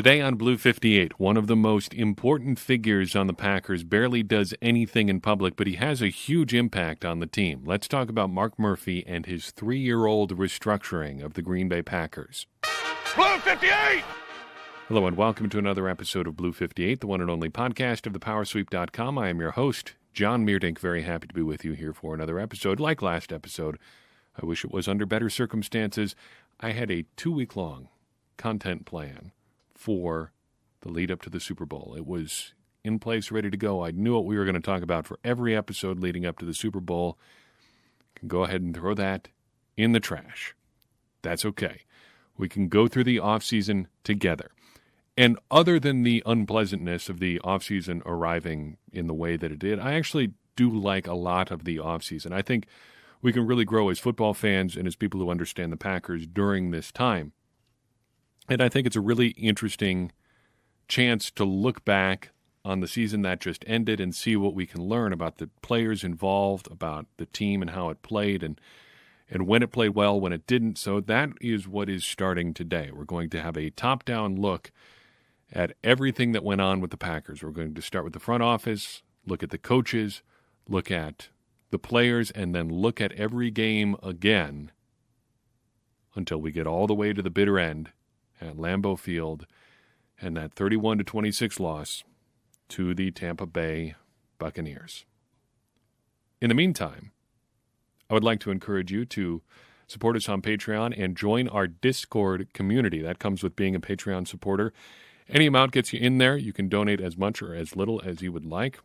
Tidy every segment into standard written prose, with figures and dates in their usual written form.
Today on Blue 58, one of the most important figures on the Packers barely does anything in public, but he has a huge impact on the team. Let's talk about Mark Murphy and his 3-year-old restructuring of the Green Bay Packers. Blue 58! Hello and welcome to another episode of Blue 58, the one and only podcast of thepowersweep.com. I am your host, John Meerdink. Very happy to be with you here for another episode. Like last episode, I wish it was under better circumstances. I had a 2-week-long content plan for the lead up to the Super Bowl. It was in place, ready to go. I knew what we were going to talk about for every episode leading up to the Super Bowl. Can go ahead and throw that in the trash. That's okay. We can go through the offseason together. And other than the unpleasantness of the offseason arriving in the way that it did, I actually do like a lot of the offseason. I think we can really grow as football fans and as people who understand the Packers during this time. And I think it's a really interesting chance to look back on the season that just ended and see what we can learn about the players involved, about the team and how it played, and when it played well, when it didn't. So that is what is starting today. We're going to have a top-down look at everything that went on with the Packers. We're going to start with the front office, look at the coaches, look at the players, and then look at every game again until we get all the way to the bitter end at Lambeau Field and that 31-26 loss to the Tampa Bay Buccaneers. In the meantime, I would like to encourage you to support us on Patreon and join our Discord community. That comes with being a Patreon supporter. Any amount gets you in there. You can donate as much or as little as you would like.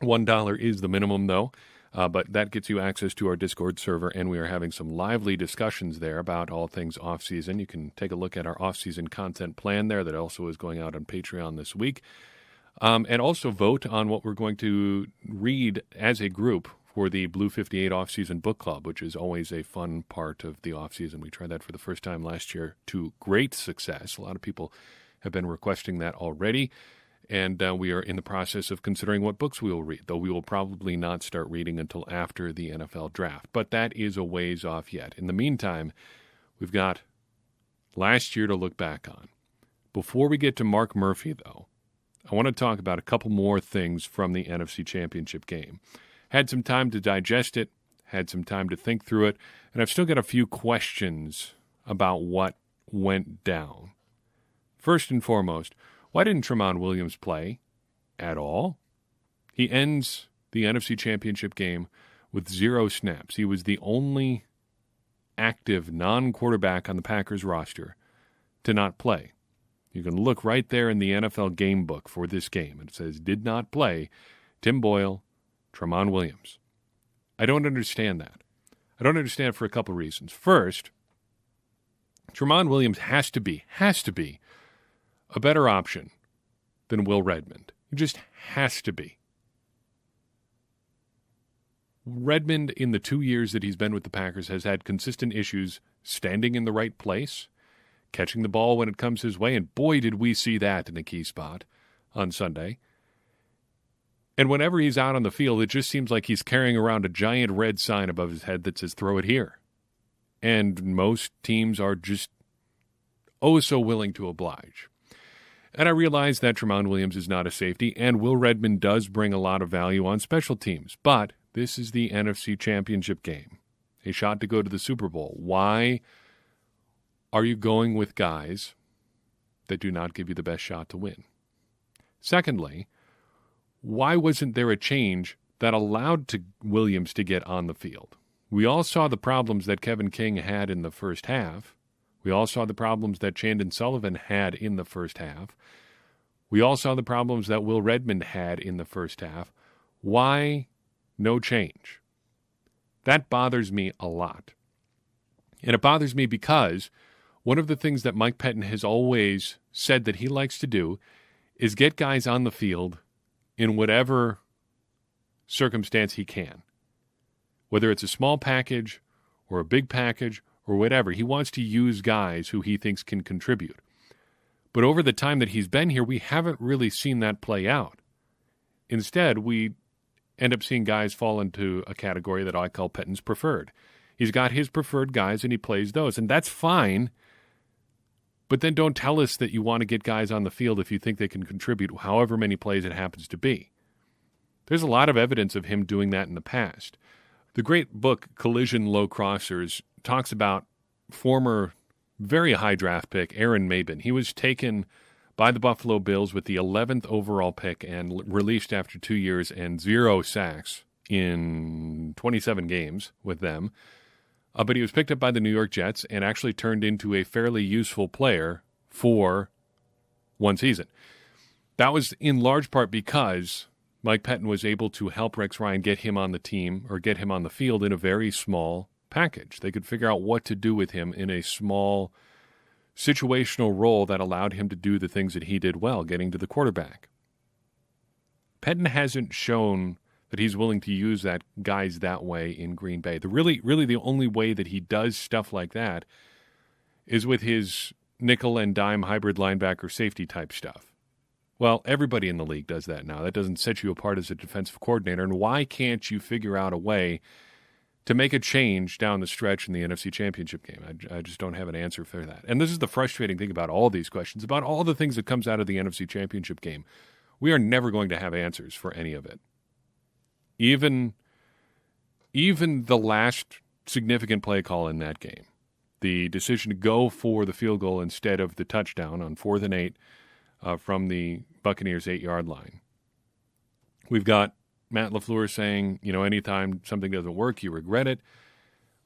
$1 is the minimum, though. But that gets you access to our Discord server, and we are having some lively discussions there about all things off-season. You can take a look at our off-season content plan there that also is going out on Patreon this week. And also vote on what we're going to read as a group for the Blue 58 off-season book club, which is always a fun part of the off-season. We tried that for the first time last year to great success. A lot of people have been requesting that already. And we are in the process of considering what books we will read, though we will probably not start reading until after the NFL draft. But that is a ways off yet. In the meantime, we've got last year to look back on. Before we get to Mark Murphy, though, I want to talk about a couple more things from the NFC Championship game. Had some time to digest it, had some time to think through it, and I've still got a few questions about what went down. First and foremost, why didn't Tramon Williams play at all? He ends the NFC Championship game with 0 snaps. He was the only active non-quarterback on the Packers roster to not play. You can look right there in the NFL game book for this game. It says, did not play, Tim Boyle, Tramon Williams. I don't understand that. I don't understand it for a couple of reasons. First, Tramon Williams has to be a better option than Will Redmond. He just has to be. Redmond, in the 2 years that he's been with the Packers, has had consistent issues standing in the right place, catching the ball when it comes his way, and boy, did we see that in a key spot on Sunday. And whenever he's out on the field, it just seems like he's carrying around a giant red sign above his head that says, throw it here. And most teams are just so willing to oblige. And I realize that Tramon Williams is not a safety, and Will Redmond does bring a lot of value on special teams. But this is the NFC Championship game, a shot to go to the Super Bowl. Why are you going with guys that do not give you the best shot to win? Secondly, why wasn't there a change that allowed Williams to get on the field? We all saw the problems that Kevin King had in the first half. We all saw the problems that Chandon Sullivan had in the first half. We all saw the problems that Will Redmond had in the first half. Why no change? That bothers me a lot. And it bothers me because one of the things that Mike Pettin has always said that he likes to do is get guys on the field in whatever circumstance he can. Whether it's a small package or a big package or whatever, he wants to use guys who he thinks can contribute. But over the time that he's been here, we haven't really seen that play out. Instead, we end up seeing guys fall into a category that I call Pettin's preferred. He's got his preferred guys, and he plays those, and that's fine. But then don't tell us that you want to get guys on the field if you think they can contribute however many plays it happens to be. There's a lot of evidence of him doing that in the past. The great book, Collision Low Crossers, talks about former very high draft pick Aaron Mabin. He was taken by the Buffalo Bills with the 11th overall pick and released after 2 years and 0 sacks in 27 games with them. But he was picked up by the New York Jets and actually turned into a fairly useful player for one season. That was in large part because Mike Pettin was able to help Rex Ryan get him on the team or get him on the field in a very small package. They could figure out what to do with him in a small situational role that allowed him to do the things that he did well, getting to the quarterback. Pettin hasn't shown that he's willing to use that guys that way in Green Bay. Really the only way that he does stuff like that is with his nickel and dime hybrid linebacker safety type stuff. Well, everybody in the league does that now. That doesn't set you apart as a defensive coordinator. And why can't you figure out a way to make a change down the stretch in the NFC Championship game? I just don't have an answer for that. And this is the frustrating thing about all these questions, about all the things that comes out of the NFC Championship game. We are never going to have answers for any of it. Even the last significant play call in that game, the decision to go for the field goal instead of the touchdown on 4th and 8 from the Buccaneers' 8-yard line. We've got Matt LaFleur saying, anytime something doesn't work, you regret it.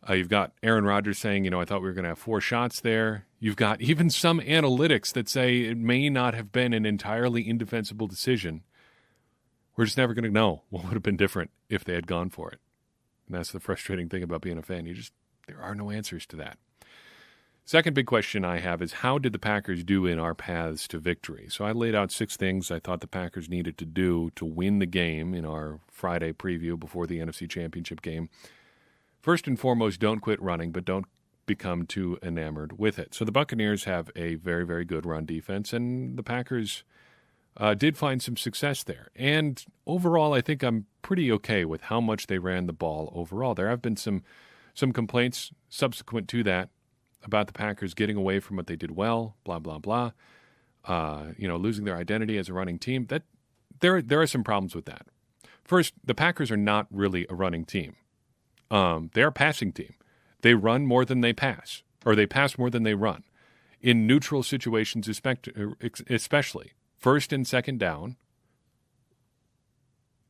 You've got Aaron Rodgers saying, I thought we were going to have 4 shots there. You've got even some analytics that say it may not have been an entirely indefensible decision. We're just never going to know what would have been different if they had gone for it. And that's the frustrating thing about being a fan. There are no answers to that. Second big question I have is, how did the Packers do in our paths to victory? So I laid out 6 things I thought the Packers needed to do to win the game in our Friday preview before the NFC Championship game. First and foremost, don't quit running, but don't become too enamored with it. So the Buccaneers have a very, very good run defense, and the Packers did find some success there. And overall, I think I'm pretty okay with how much they ran the ball overall. There have been some complaints subsequent to that about the Packers getting away from what they did well, blah, blah, blah, losing their identity as a running team. That there are some problems with that. First, the Packers are not really a running team. They're a passing team. They run more than they pass, or they pass more than they run. In neutral situations especially, first and second down,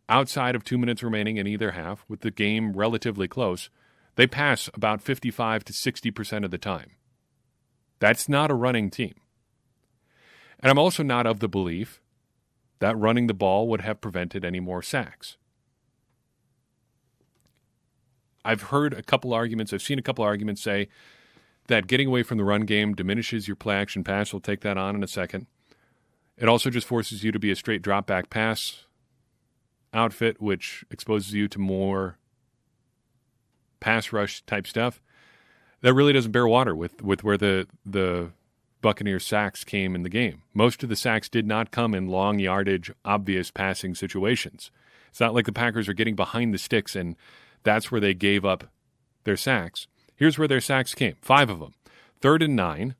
outside of 2 minutes remaining in either half, with the game relatively close, they pass about 55 to 60% of the time. That's not a running team. And I'm also not of the belief that running the ball would have prevented any more sacks. I've seen a couple arguments say that getting away from the run game diminishes your play-action pass. We'll take that on in a second. It also just forces you to be a straight drop-back pass outfit, which exposes you to more pass rush type stuff. That really doesn't bear water with where the Buccaneers sacks came in the game. Most of the sacks did not come in long yardage, obvious passing situations. It's not like the Packers are getting behind the sticks and that's where they gave up their sacks. Here's where their sacks came, 5 of them. 3rd and 9,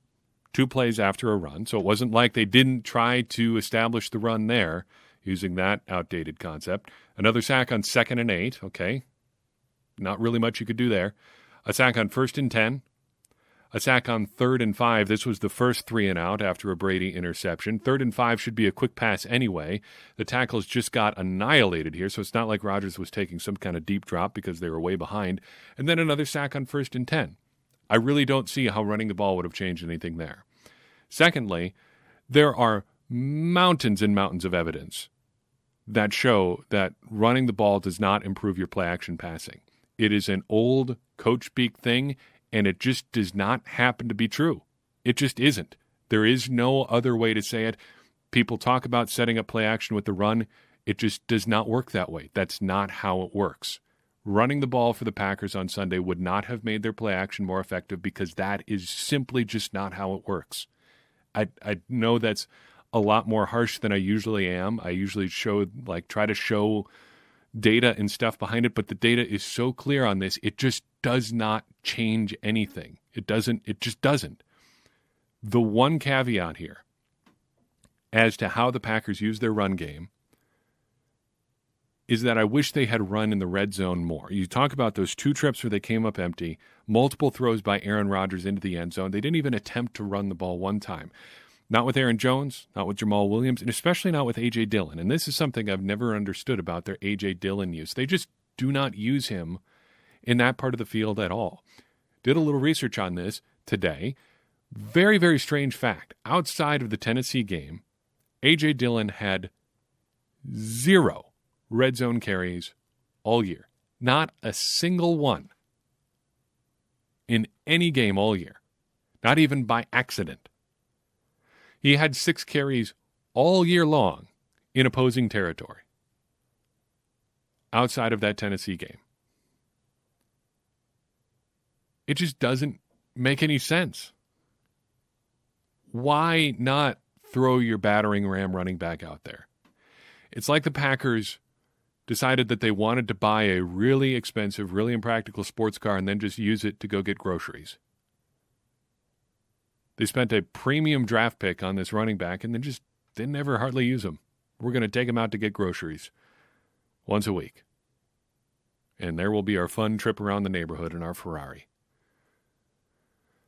2 plays after a run. So it wasn't like they didn't try to establish the run there using that outdated concept. Another sack on 2nd and 8, okay. Not really much you could do there. A sack on 1st and 10. A sack on 3rd and 5. This was the first 3 and out after a Brady interception. 3rd and 5 should be a quick pass anyway. The tackles just got annihilated here, so it's not like Rodgers was taking some kind of deep drop because they were way behind. And then another sack on 1st and 10. I really don't see how running the ball would have changed anything there. Secondly, there are mountains and mountains of evidence that show that running the ball does not improve your play-action passing. It is an old coach-speak thing, and it just does not happen to be true. It just isn't. There is no other way to say it. People talk about setting up play action with the run. It just does not work that way. That's not how it works. Running the ball for the Packers on Sunday would not have made their play action more effective because that is simply just not how it works. I know that's a lot more harsh than I usually am. I usually try to show data and stuff behind it, but the data is so clear on this, it just does not change anything. It just doesn't. The one caveat here as to how the Packers use their run game is that I wish they had run in the red zone more. You talk about those 2 trips where they came up empty, multiple throws by Aaron Rodgers into the end zone. They didn't even attempt to run the ball one time. Not with Aaron Jones, not with Jamal Williams, and especially not with A.J. Dillon. And this is something I've never understood about their A.J. Dillon use. They just do not use him in that part of the field at all. Did a little research on this today. Very, very strange fact. Outside of the Tennessee game, A.J. Dillon had 0 red zone carries all year. Not a single one in any game all year. Not even by accident. He had 6 carries all year long in opposing territory outside of that Tennessee game. It just doesn't make any sense. Why not throw your battering ram running back out there? It's like the Packers decided that they wanted to buy a really expensive, really impractical sports car and then just use it to go get groceries. They spent a premium draft pick on this running back and then just didn't ever hardly use him. We're going to take him out to get groceries once a week. And there will be our fun trip around the neighborhood in our Ferrari.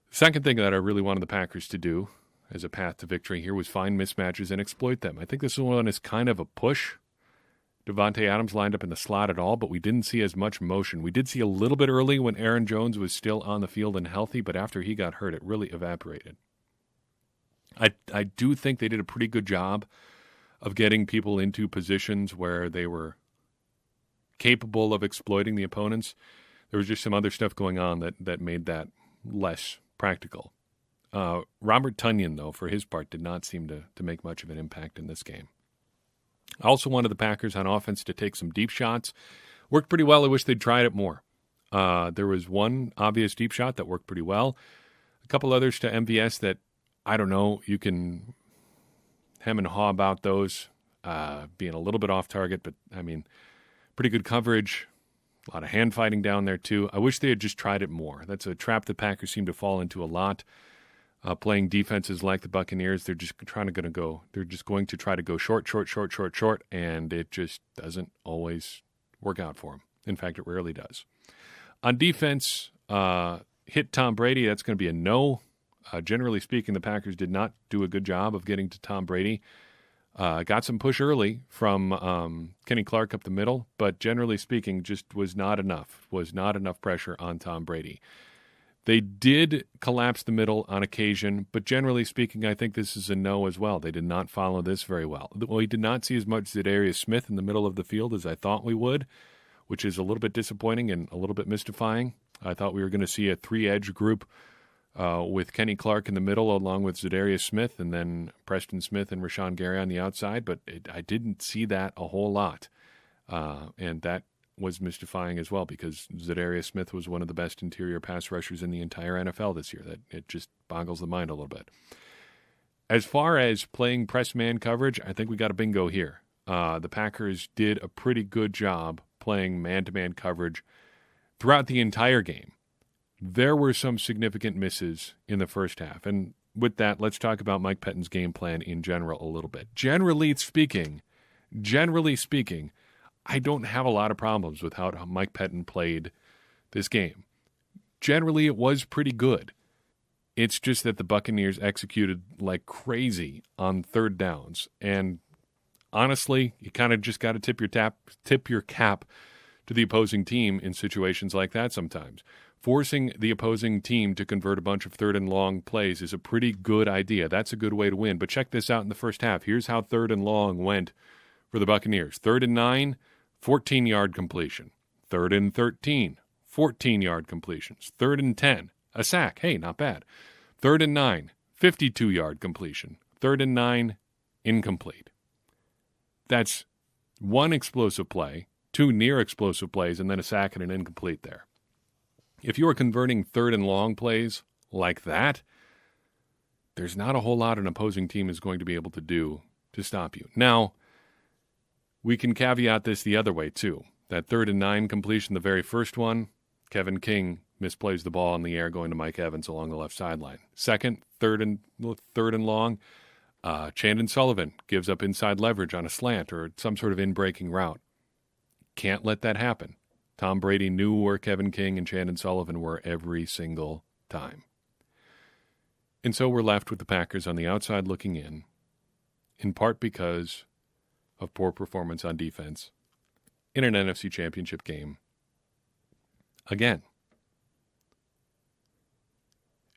The second thing that I really wanted the Packers to do as a path to victory here was find mismatches and exploit them. I think this one is kind of a push. Devontae Adams lined up in the slot at all, but we didn't see as much motion. We did see a little bit early when Aaron Jones was still on the field and healthy, but after he got hurt, it really evaporated. I do think they did a pretty good job of getting people into positions where they were capable of exploiting the opponents. There was just some other stuff going on that made that less practical. Robert Tonyan, though, for his part, did not seem to make much of an impact in this game. I also wanted the Packers on offense to take some deep shots. Worked pretty well. I wish they'd tried it more. There was one obvious deep shot that worked pretty well. A couple others to MVS that, I don't know, you can hem and haw about those being a little bit off target, but, I mean, pretty good coverage. A lot of hand fighting down there, too. I wish they had just tried it more. That's a trap the Packers seem to fall into a lot. Playing defenses like the Buccaneers, they're just going to try to go short, and it just doesn't always work out for them. In fact, it rarely does. On defense, hit Tom Brady, that's going to be a no. Generally speaking, the Packers did not do a good job of getting to Tom Brady. Got some push early from Kenny Clark up the middle, but generally speaking, just was not enough pressure on Tom Brady. They did collapse the middle on occasion, but generally speaking, I think this is a no as well. They did not follow this very well. We did not see as much Zadarius Smith in the middle of the field as I thought we would, which is a little bit disappointing and a little bit mystifying. I thought we were going to see a 3-edge group with Kenny Clark in the middle along with Zadarius Smith and then Preston Smith and Rashawn Gary on the outside, but I didn't see that a whole lot, and that was mystifying as well because Zadarius Smith was one of the best interior pass rushers in the entire NFL this year. That it just boggles the mind a little bit. As far as playing press man coverage, I think we got a bingo here. The Packers did a pretty good job playing man-to-man coverage throughout the entire game. There were some significant misses in the first half. And with that, let's talk about Mike Pettine's game plan in general a little bit. Generally speaking, I don't have a lot of problems with how Mike Pettine played this game. Generally, it was pretty good. It's just that the Buccaneers executed like crazy on third downs. And honestly, you kind of just got to tip your cap to the opposing team in situations like that sometimes. Forcing the opposing team to convert a bunch of third and long plays is a pretty good idea. That's a good way to win. But check this out in the first half. Here's how third and long went for the Buccaneers. 3rd and 9, 14-yard completion. 3rd and 13, 14-yard completions. 3rd and 10, a sack. Hey, not bad. 3rd and 9, 52-yard completion. 3rd and 9, incomplete. That's one explosive play, 2 near explosive plays, and then a sack and an incomplete there. If you are converting third and long plays like that, there's not a whole lot an opposing team is going to be able to do to stop you. Now, we can caveat this the other way, too. That 3rd and 9 completion, the very first one, Kevin King misplays the ball in the air going to Mike Evans along the left sideline. Second, third and long, Chandon Sullivan gives up inside leverage on a slant or some sort of in-breaking route. Can't let that happen. Tom Brady knew where Kevin King and Chandon Sullivan were every single time. And so we're left with the Packers on the outside looking in part because of poor performance on defense in an NFC Championship game again.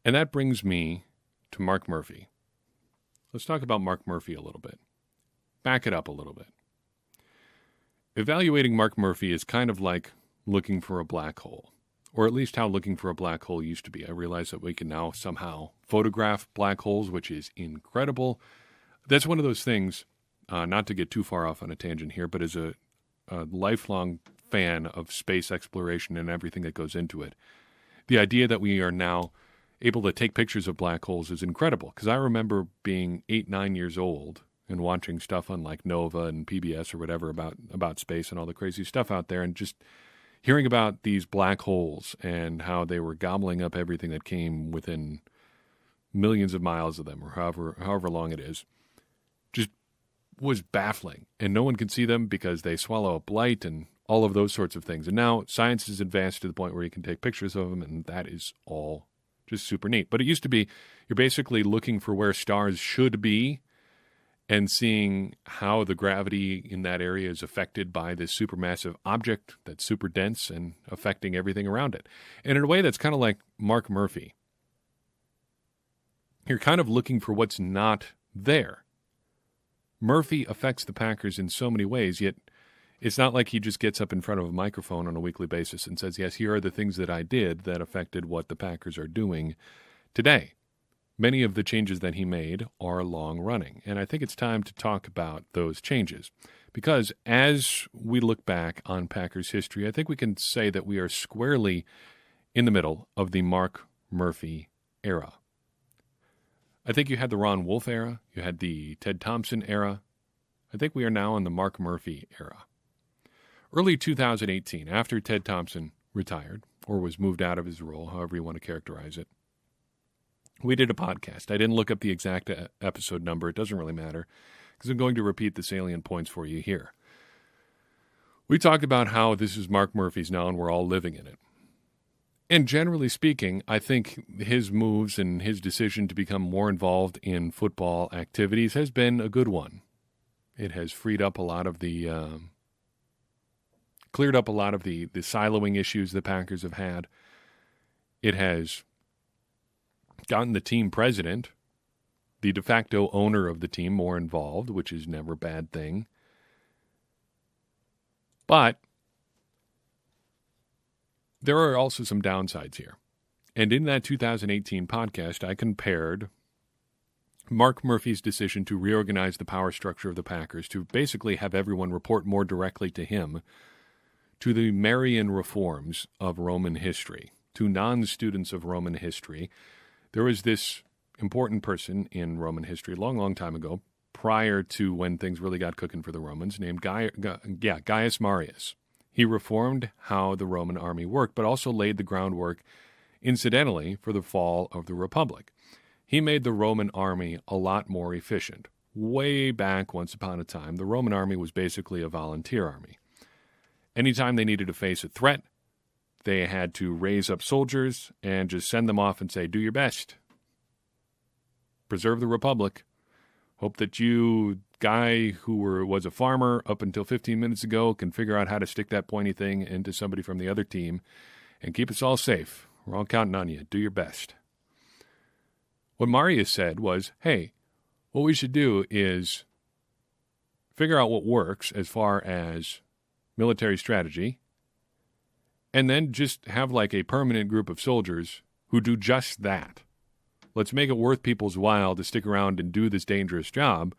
And that brings me to Mark Murphy. Let's talk about Mark Murphy a little bit. Back it up a little bit. Evaluating Mark Murphy is kind of like looking for a black hole, or at least how looking for a black hole used to be. I realize that we can now somehow photograph black holes, which is incredible. That's one of those things, not to get too far off on a tangent here, but as a lifelong fan of space exploration and everything that goes into it, the idea that we are now able to take pictures of black holes is incredible. Because I remember being 8, 9 years old and watching stuff on like Nova and PBS or whatever about space and all the crazy stuff out there, and just hearing about these black holes and how they were gobbling up everything that came within millions of miles of them, or however long it is, just was baffling. And no one can see them because they swallow up light and all of those sorts of things. And now science has advanced to the point where you can take pictures of them, and that is all just super neat. But it used to be you're basically looking for where stars should be and seeing how the gravity in that area is affected by this supermassive object that's super dense and affecting everything around it. And in a way, that's kind of like Mark Murphy. You're kind of looking for what's not there. Murphy affects the Packers in so many ways, yet it's not like he just gets up in front of a microphone on a weekly basis and says, yes, here are the things that I did that affected what the Packers are doing today. Many of the changes that he made are long-running, and I think it's time to talk about those changes. Because as we look back on Packers history, I think we can say that we are squarely in the middle of the Mark Murphy era. I think you had the Ron Wolf era, you had the Ted Thompson era. I think we are now in the Mark Murphy era. Early 2018, after Ted Thompson retired, or was moved out of his role, however you want to characterize it, we did a podcast. I didn't look up the exact episode number. It doesn't really matter, because I'm going to repeat the salient points for you here. We talked about how this is Mark Murphy's now, and we're all living in it. And generally speaking, I think his moves and his decision to become more involved in football activities has been a good one. It has freed up a lot of the, cleared up a lot of the siloing issues the Packers have had. It has gotten the team president, the de facto owner of the team, more involved, which is never a bad thing. But there are also some downsides here. And in that 2018 podcast, I compared Mark Murphy's decision to reorganize the power structure of the Packers, to basically have everyone report more directly to him, to the Marian reforms of Roman history, to non-students of Roman history. There was this important person in Roman history a long, long time ago, prior to when things really got cooking for the Romans, named Gaius Marius. He reformed how the Roman army worked, but also laid the groundwork, incidentally, for the fall of the Republic. He made the Roman army a lot more efficient. Way back, once upon a time, the Roman army was basically a volunteer army. Anytime they needed to face a threat, they had to raise up soldiers and just send them off and say, do your best. Preserve the Republic. Hope that you, guy who was a farmer up until 15 minutes ago, can figure out how to stick that pointy thing into somebody from the other team and keep us all safe. We're all counting on you. Do your best. What Marius said was, hey, what we should do is figure out what works as far as military strategy, and then just have like a permanent group of soldiers who do just that. Let's make it worth people's while to stick around and do this dangerous job.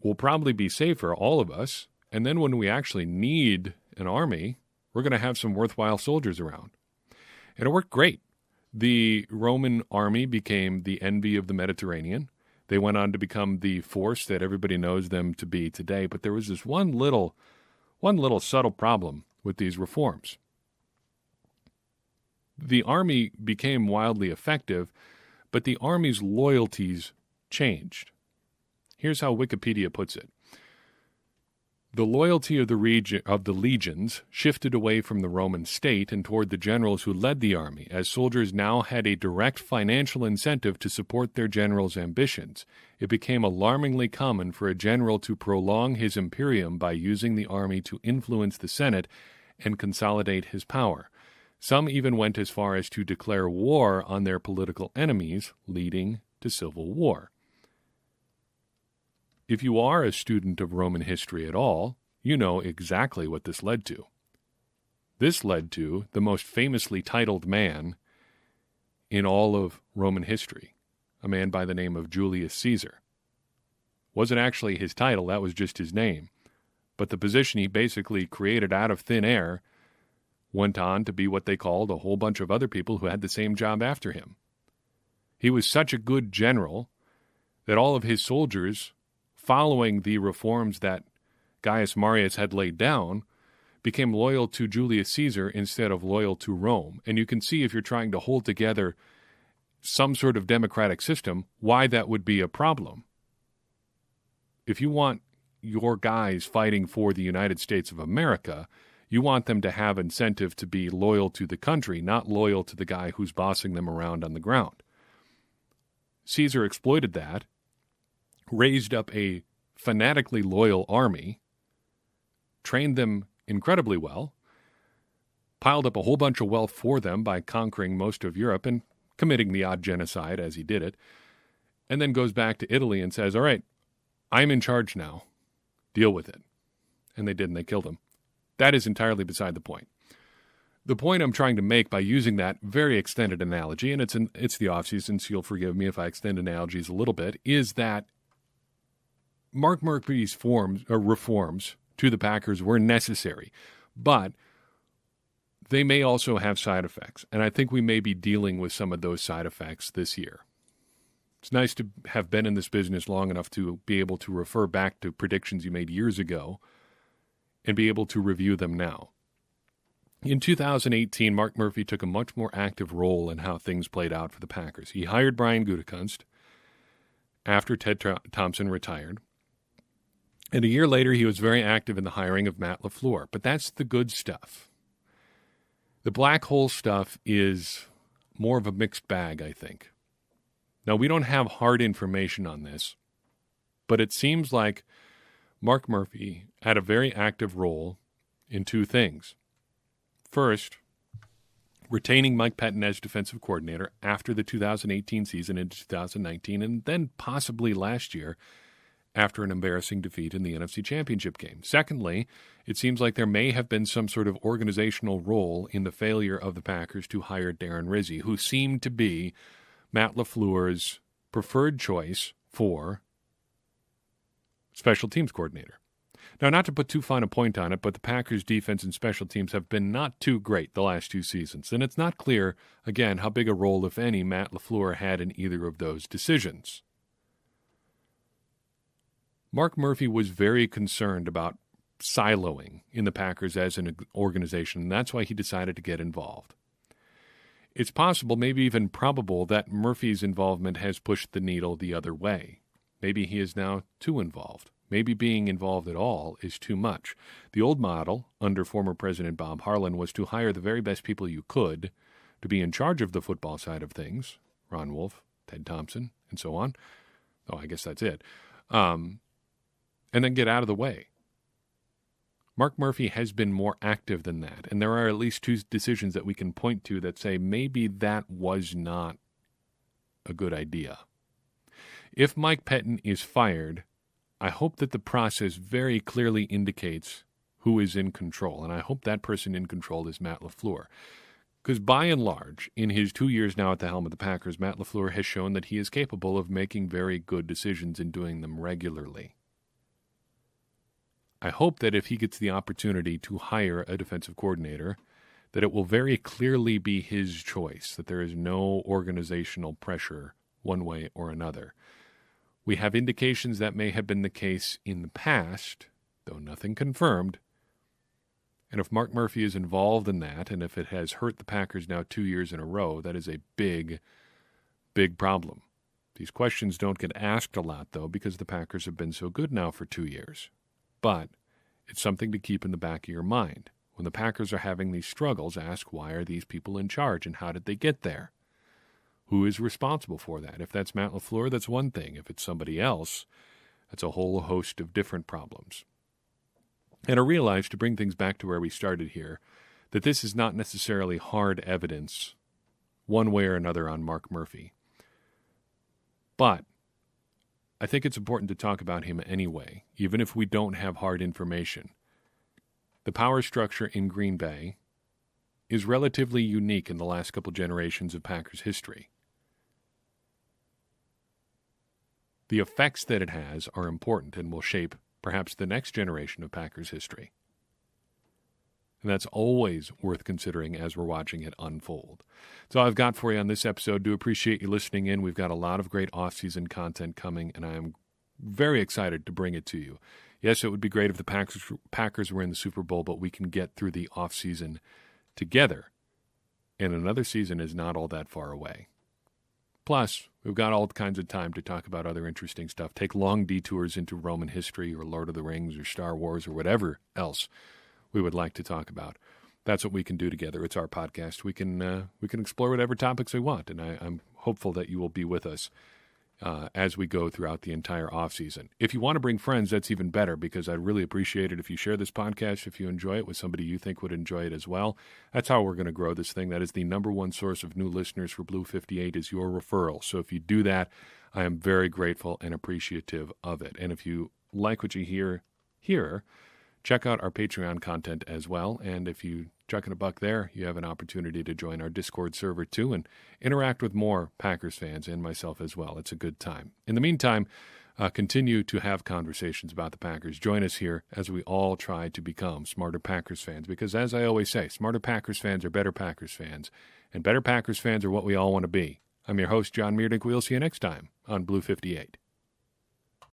We'll probably be safer, all of us, and then when we actually need an army, we're going to have some worthwhile soldiers around. And it worked great. The Roman army became the envy of the Mediterranean. They went on to become the force that everybody knows them to be today, but there was this one little subtle problem with these reforms. the Army became wildly effective, but the Army's loyalties changed. Here's how Wikipedia puts it. The loyalty of the legions shifted away from the Roman state and toward the generals who led the army, as soldiers now had a direct financial incentive to support their generals' ambitions. It became alarmingly common for a general to prolong his imperium by using the army to influence the Senate and consolidate his power. Some even went as far as to declare war on their political enemies, leading to civil war. If you are a student of Roman history at all, you know exactly what this led to. This led to the most famously titled man in all of Roman history, a man by the name of Julius Caesar. Wasn't actually his title, that was just his name. But the position he basically created out of thin air went on to be what they called a whole bunch of other people who had the same job after him. He was such a good general that all of his soldiers, following the reforms that Gaius Marius had laid down, became loyal to Julius Caesar instead of loyal to Rome. And you can see, if you're trying to hold together some sort of democratic system, why that would be a problem. If you want your guys fighting for the United States of America, you want them to have incentive to be loyal to the country, not loyal to the guy who's bossing them around on the ground. Caesar exploited that, raised up a fanatically loyal army, trained them incredibly well, piled up a whole bunch of wealth for them by conquering most of Europe and committing the odd genocide as he did it, and then goes back to Italy and says, all right, I'm in charge now. Deal with it. And they did, and they killed him. That is entirely beside the point. The point I'm trying to make by using that very extended analogy, and it's the off-season, so you'll forgive me if I extend analogies a little bit, is that Mark Murphy's reforms to the Packers were necessary, but they may also have side effects, and I think we may be dealing with some of those side effects this year. It's nice to have been in this business long enough to be able to refer back to predictions you made years ago and be able to review them now. In 2018, Mark Murphy took a much more active role in how things played out for the Packers. He hired Brian Gutekunst after Ted Thompson retired, and a year later he was very active in the hiring of Matt LaFleur. But that's the good stuff. The black hole stuff is more of a mixed bag, I think. Now, we don't have hard information on this, but it seems like Mark Murphy had a very active role in two things. First, retaining Mike Pettin as defensive coordinator after the 2018 season into 2019, and then possibly last year after an embarrassing defeat in the NFC Championship game. Secondly, it seems like there may have been some sort of organizational role in the failure of the Packers to hire Darren Rizzi, who seemed to be Matt LaFleur's preferred choice for special teams coordinator. Now, not to put too fine a point on it, but the Packers' defense and special teams have been not too great the last two seasons, and it's not clear, again, how big a role, if any, Matt LaFleur had in either of those decisions. Mark Murphy was very concerned about siloing in the Packers as an organization, and that's why he decided to get involved. It's possible, maybe even probable, that Murphy's involvement has pushed the needle the other way. Maybe he is now too involved. Maybe being involved at all is too much. The old model, under former President Bob Harlan, was to hire the very best people you could to be in charge of the football side of things. Ron Wolf, Ted Thompson, and so on. Oh, I guess that's it. And then get out of the way. Mark Murphy has been more active than that, and there are at least two decisions that we can point to that say maybe that was not a good idea. If Mike Pettin is fired, I hope that the process very clearly indicates who is in control, and I hope that person in control is Matt LaFleur. Because by and large, in his 2 years now at the helm of the Packers, Matt LaFleur has shown that he is capable of making very good decisions and doing them regularly. I hope that if he gets the opportunity to hire a defensive coordinator, that it will very clearly be his choice, that there is no organizational pressure one way or another. We have indications that may have been the case in the past, though nothing confirmed, And if Mark Murphy is involved in that, and if it has hurt the Packers now 2 years in a row, that is a big, big problem. These questions don't get asked a lot, though, because the Packers have been so good now for 2 years. But it's something to keep in the back of your mind. When the Packers are having these struggles, ask, why are these people in charge and how did they get there? Who is responsible for that? If that's Matt LaFleur, that's one thing. If it's somebody else, that's a whole host of different problems. And I realize, to bring things back to where we started here, that this is not necessarily hard evidence one way or another on Mark Murphy. But I think it's important to talk about him anyway, even if we don't have hard information. The power structure in Green Bay is relatively unique in the last couple generations of Packers history. The effects that it has are important and will shape perhaps the next generation of Packers history. And that's always worth considering as we're watching it unfold. That's all I've got for you on this episode. Do appreciate you listening in. We've got a lot of great off-season content coming, and I am very excited to bring it to you. Yes, it would be great if the Packers were in the Super Bowl, but we can get through the off-season together. And another season is not all that far away. Plus, we've got all kinds of time to talk about other interesting stuff. Take long detours into Roman history or Lord of the Rings or Star Wars or whatever else we would like to talk about. That's what we can do together. It's our podcast. We can explore whatever topics we want, and I'm hopeful that you will be with us as we go throughout the entire offseason. If you want to bring friends, that's even better, because I'd really appreciate it if you share this podcast, if you enjoy it, with somebody you think would enjoy it as well. That's how we're going to grow this thing. That is the number one source of new listeners for Blue 58 is your referral. So if you do that, I am very grateful and appreciative of it. And if you like what you hear here, check out our Patreon content as well. And if you chuck in a buck there, you have an opportunity to join our Discord server too and interact with more Packers fans and myself as well. It's a good time. In the meantime, continue to have conversations about the Packers. Join us here as we all try to become smarter Packers fans, because as I always say, smarter Packers fans are better Packers fans, and better Packers fans are what we all want to be. I'm your host, John Meerdink. We'll see you next time on Blue 58.